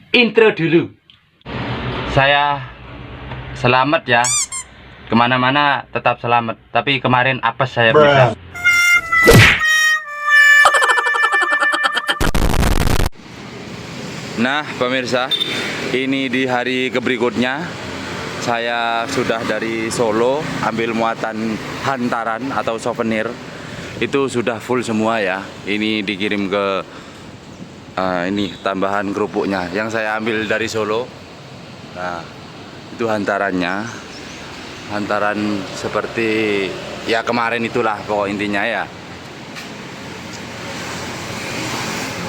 Intro dulu. Saya selamat ya. Kemana-mana tetap selamat. Tapi kemarin apes saya bisa. Nah pemirsa, ini di hari keberikutnya saya sudah dari Solo ambil muatan hantaran atau souvenir. Itu sudah full semua ya. Ini dikirim ke ini tambahan kerupuknya yang saya ambil dari Solo. Nah itu hantarannya, hantaran seperti ya kemarin itulah pokok intinya ya.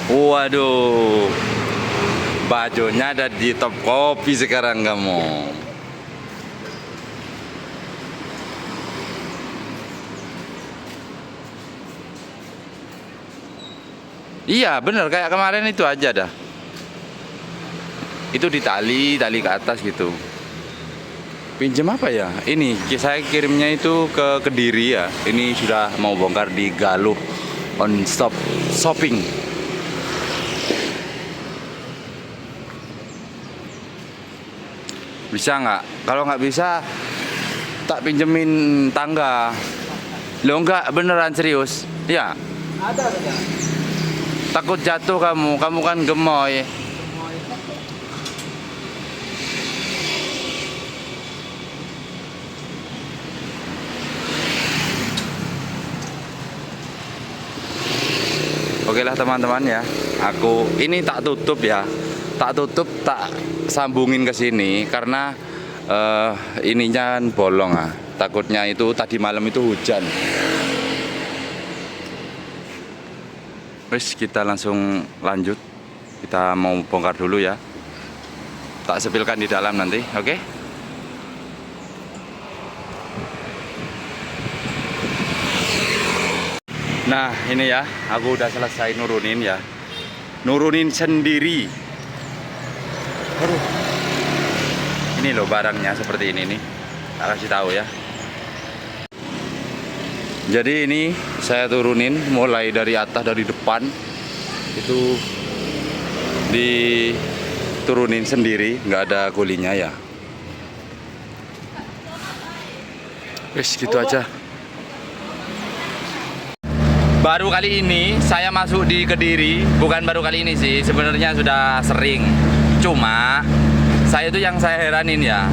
Waduh, bajunya ada di Top Kopi sekarang kamu. Iya bener kayak kemarin itu aja dah. Itu ditali ke atas gitu. Pinjam apa ya? Ini saya kirimnya itu ke Kediri ya. Ini sudah mau bongkar di Galuh on stop shopping. Bisa nggak? Kalau nggak bisa tak pinjemin tangga. Lo nggak beneran serius? Ya. Ada. Takut jatuh kamu kan gemoy. Oke lah teman-teman ya, aku ini tak tutup ya, tak sambungin ke sini karena ininya kan bolong ah. Takutnya itu tadi malam itu hujan. Wes kita langsung lanjut. Kita mau bongkar dulu ya. Tak sepilkan di dalam nanti, oke? Nah ini ya, aku udah selesai nurunin ya. Nurunin sendiri. Aduh. Ini loh barangnya seperti ini nih. Tak kasih tahu ya. Jadi ini saya turunin mulai dari atas, dari depan itu diturunin sendiri, nggak ada kulinya ya. Wes gitu aja. Baru kali ini saya masuk di Kediri, bukan baru kali ini sih, sebenarnya sudah sering. Cuma saya itu yang saya heranin ya.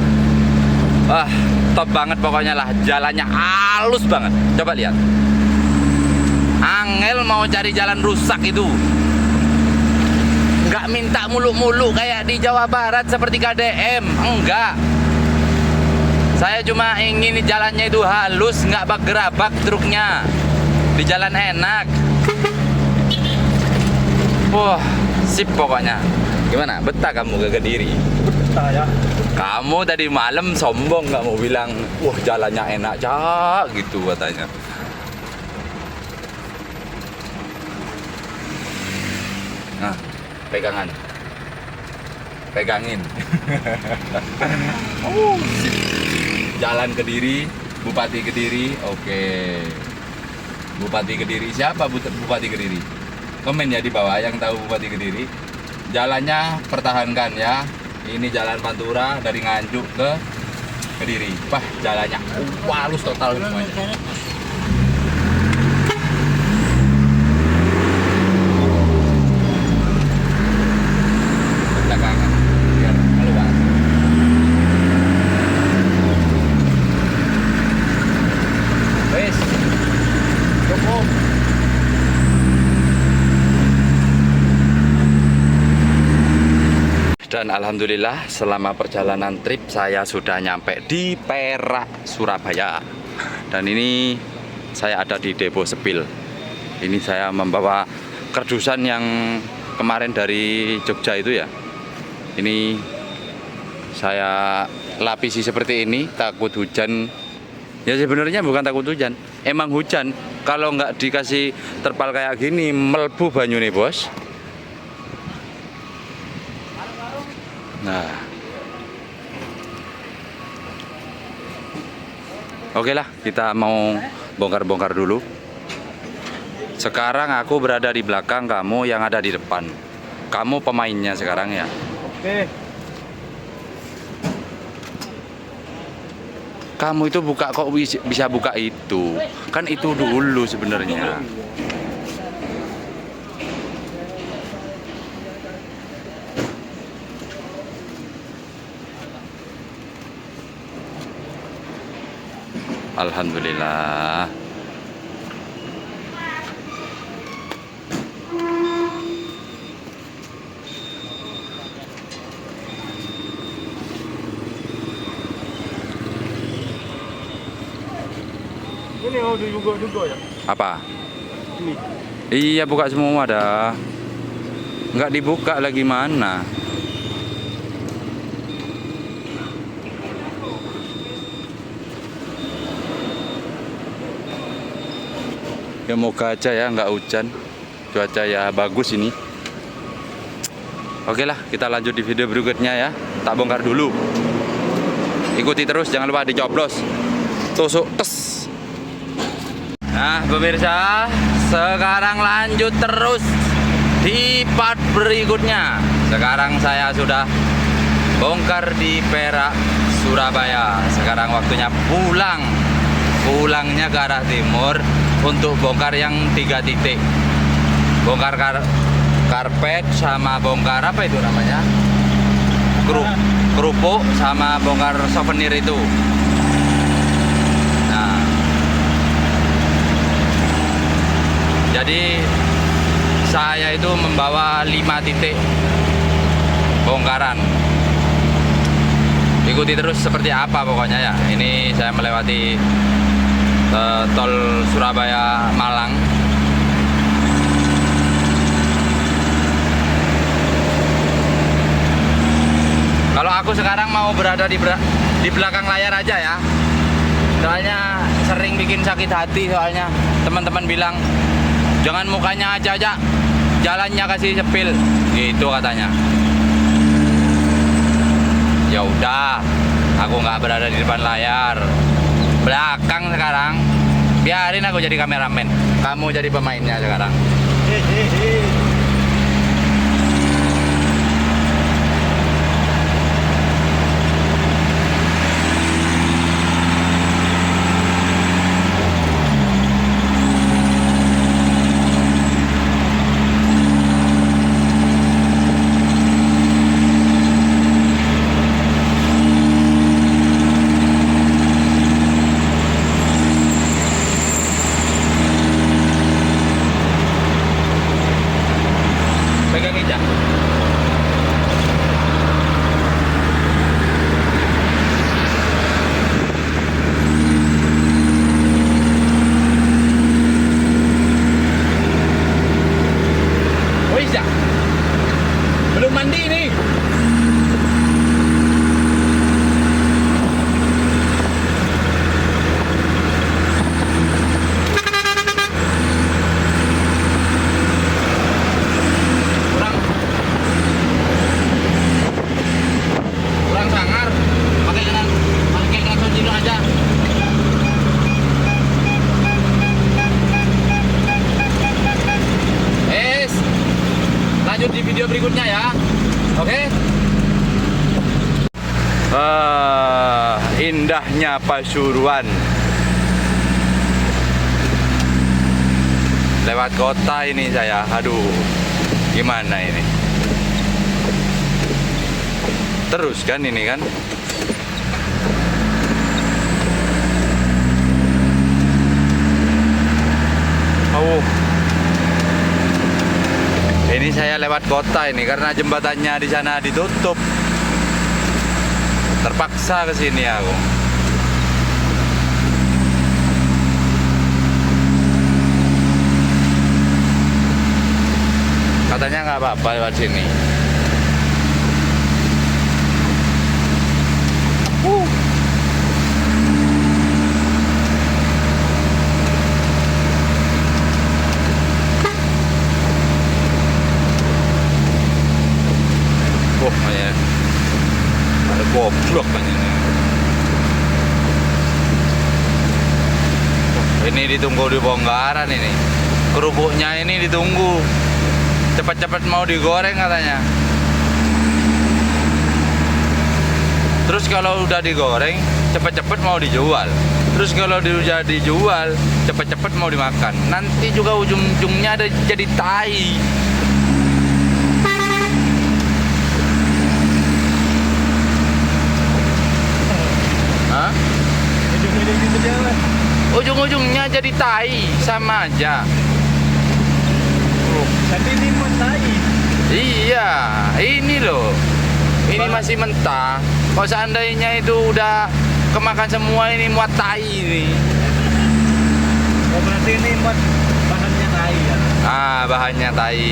Wah, top banget pokoknya lah, jalannya halus banget. Coba lihat. Angel mau cari jalan rusak itu. Nggak minta mulu-mulu kayak di Jawa Barat seperti KDM. Enggak. Saya cuma ingin jalannya itu halus, nggak bak-gerabak truknya. Di jalan enak. Wah, sip pokoknya. Gimana? Betah kamu ke Kediri? Betah ya. Kamu tadi malam sombong nggak mau bilang, wah jalannya enak cak gitu katanya. Nah, pegangan, pegangin. Jalan Kediri, Bupati Kediri, oke. Bupati Kediri siapa Bupati Kediri? Komen ya di bawah yang tahu Bupati Kediri. Jalannya pertahankan ya. Ini jalan Pantura dari Nganjuk ke Kediri. Wah, jalannya halus total semuanya. Belakangan biar keluar. Wes. Cukup. Dan alhamdulillah selama perjalanan trip saya sudah nyampe di Perak, Surabaya. Dan ini saya ada di depo Sepil. Ini saya membawa kerdusan yang kemarin dari Jogja itu ya. Ini saya lapisi seperti ini, takut hujan. Ya sebenarnya bukan takut hujan, emang hujan. Kalau nggak dikasih terpal kayak gini, melebu banyu nih bos. Nah, oke lah, kita mau bongkar-bongkar dulu. Sekarang aku berada di belakang, kamu yang ada di depan. Kamu pemainnya sekarang ya. Oke. Kamu itu buka kok bisa buka itu? Kan itu dulu sebenarnya. Alhamdulillah. Ini mau dibuka juga ya? Apa? Ini. Iya, buka semua dah. Nggak dibuka lagi mana? Ya moga aja ya nggak hujan. Cuaca ya bagus ini. Oke lah, kita lanjut di video berikutnya ya. Tak bongkar dulu. Ikuti terus, jangan lupa dicoblos. Tusuk tes. Nah pemirsa, sekarang lanjut terus di part berikutnya. Sekarang saya sudah bongkar di Perak, Surabaya. Sekarang waktunya pulang. Pulangnya ke arah timur untuk bongkar yang 3 titik. Bongkar karpet sama bongkar apa itu namanya? Kerupuk sama bongkar souvenir itu. Nah, jadi saya itu membawa 5 titik bongkaran. Ikuti terus seperti apa pokoknya ya. Ini saya melewati tol Surabaya Malang. Kalau aku sekarang mau berada di belakang layar aja ya. Soalnya sering bikin sakit hati, soalnya teman-teman bilang jangan mukanya aja, jalannya kasih sepil, gitu katanya. Ya udah, aku nggak berada di depan layar, belakang sekarang. Biarin aku jadi kameramen, kamu jadi pemainnya sekarang. Pegang ijak. Oh iya, belum mandi nih. Kurang sangar, pakai klakson dulu aja. Lanjut di video berikutnya ya. Oke? Indahnya Pasuruan. Lewat kota ini saya. Aduh, gimana ini? Terus kan ini kan? Oh. Ini saya lewat kota ini karena jembatannya di sana ditutup. Terpaksa ke sini aku. Katanya nggak apa-apa lewat sini. Ada goblok kan ini. Ini ditunggu di bongkaran ini. Kerupuknya ini ditunggu. Cepat-cepat mau digoreng katanya. Terus kalau udah digoreng, cepet-cepet mau dijual. Terus kalau udah dijual, cepet-cepet mau dimakan. Nanti juga ujung-ujungnya ada jadi tai. Hah? Ujung-ujung gitu dia, Mas. Ujung-ujungnya jadi tai, sama aja. Tapi ini mau tai. Iya, ini loh. Ini masih mentah. Kalau seandainya itu udah kemakan semua, ini muat tai ini. Oh, berarti ini buat bahannya tai ya. Ah, bahannya tai.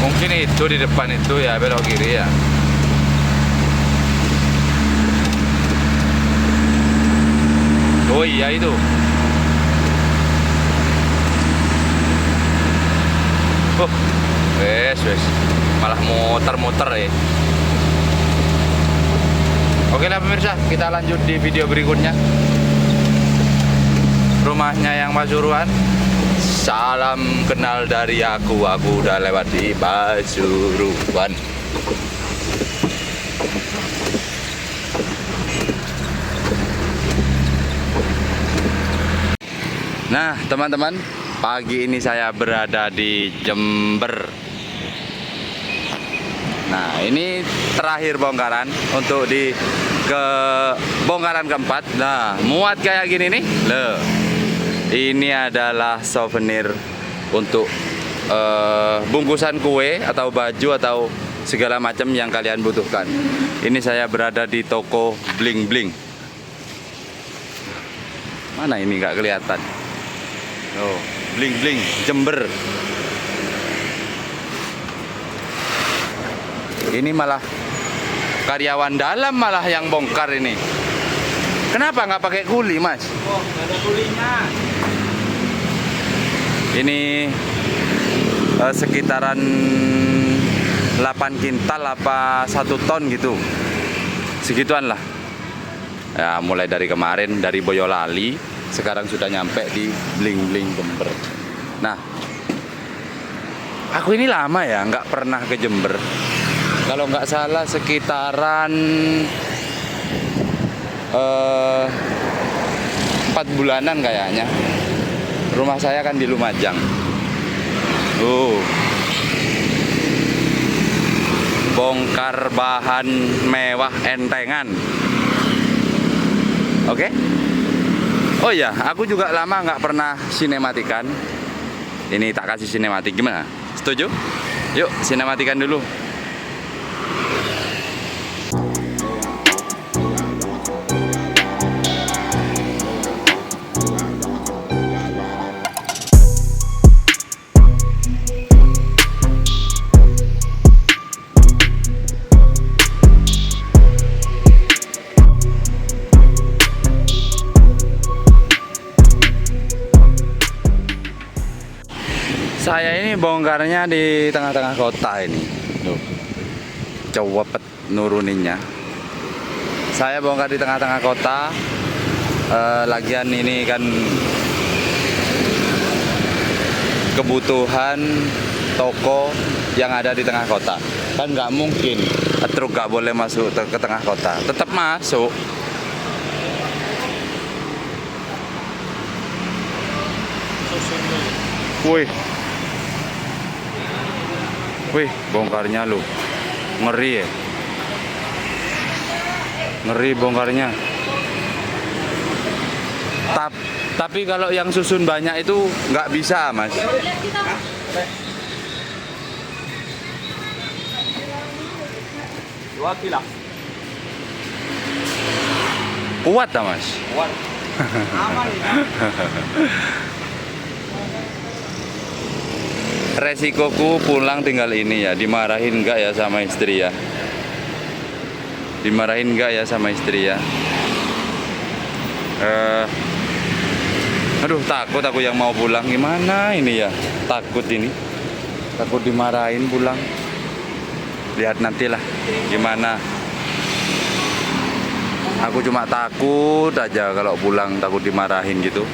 Mungkin itu di depan itu ya, belok kiri ya. Oh iya itu. Oh, wes. Malah muter-muter ya. Oke lah pemirsa, kita lanjut di video berikutnya. Rumahnya yang Pasuruan. Salam kenal dari aku udah lewat di Pasuruan. Nah teman-teman, pagi ini saya berada di Jember. Nah ini terakhir bongkaran untuk di bongkaran keempat. Nah muat kayak gini nih loh. Ini adalah souvenir untuk bungkusan kue atau baju atau segala macam yang kalian butuhkan. Ini saya berada di toko Bling Bling. Mana ini nggak kelihatan? Oh, Bling Bling Jember. Ini malah karyawan dalam malah yang bongkar ini. Kenapa nggak pakai kuli, Mas? Oh, nggak ada kulinya. Ini sekitaran 8 kintal apa 1 ton gitu. Segituan lah. Ya, mulai dari kemarin dari Boyolali, sekarang sudah nyampe di Bling Bling Jember. Nah, aku ini lama ya nggak pernah ke Jember. Kalau nggak salah sekitaran 4 bulanan kayaknya. Rumah saya kan di Lumajang. Bongkar bahan mewah entengan. Oke? Oh iya, aku juga lama nggak pernah sinematikan. Ini tak kasih sinematik, gimana? Setuju? Yuk, sinematikan dulu. Saya ini bongkarnya di tengah-tengah kota ini. Loh. Cepet nuruninnya. Saya bongkar di tengah-tengah kota. Lagian ini kan kebutuhan toko yang ada di tengah kota. Kan nggak mungkin truk nggak boleh masuk ke tengah kota. Tetap masuk. Wih, bongkarnya lu. Ngeri ya. Ngeri bongkarnya. Tapi kalau yang susun banyak itu nggak bisa, Mas. Kuat dah, Mas. Kuat. Aman ya. Resikoku pulang tinggal ini ya, dimarahin enggak ya sama istri ya? Dimarahin enggak ya sama istri ya? Aduh, takut aku yang mau pulang, gimana ini ya? Takut ini, takut dimarahin pulang. Lihat nantilah gimana. Aku cuma takut aja kalau pulang, takut dimarahin gitu.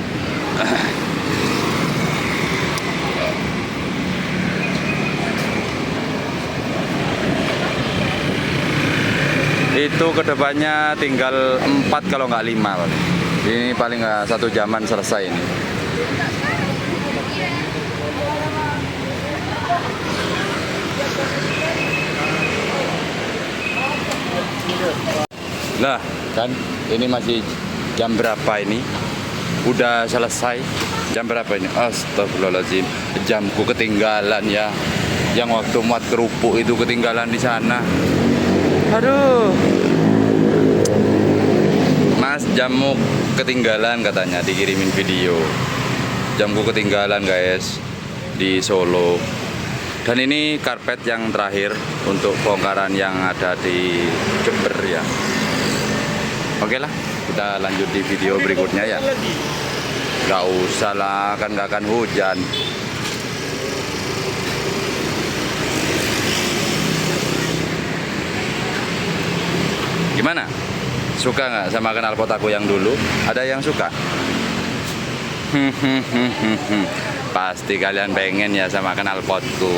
Itu kedepannya tinggal 4 kalau nggak 5 paling. Ini paling nggak 1 jaman selesai ini. Nah, kan ini masih jam berapa ini? Udah selesai. Jam berapa ini? Astagfirullahaladzim. Jamku ketinggalan ya. Yang waktu muat kerupuk itu ketinggalan di sana. Aduh. Mas, jammu ketinggalan katanya, dikirimin video. Jamku ketinggalan guys di Solo. Dan ini karpet yang terakhir untuk bongkaran yang ada di Jember ya. Oke lah, kita lanjut di video berikutnya ya. Gak usah lah, kan gak akan hujan. Gimana? Suka nggak sama knalpot aku yang dulu? Ada yang suka? Pasti kalian pengen ya sama knalpotku.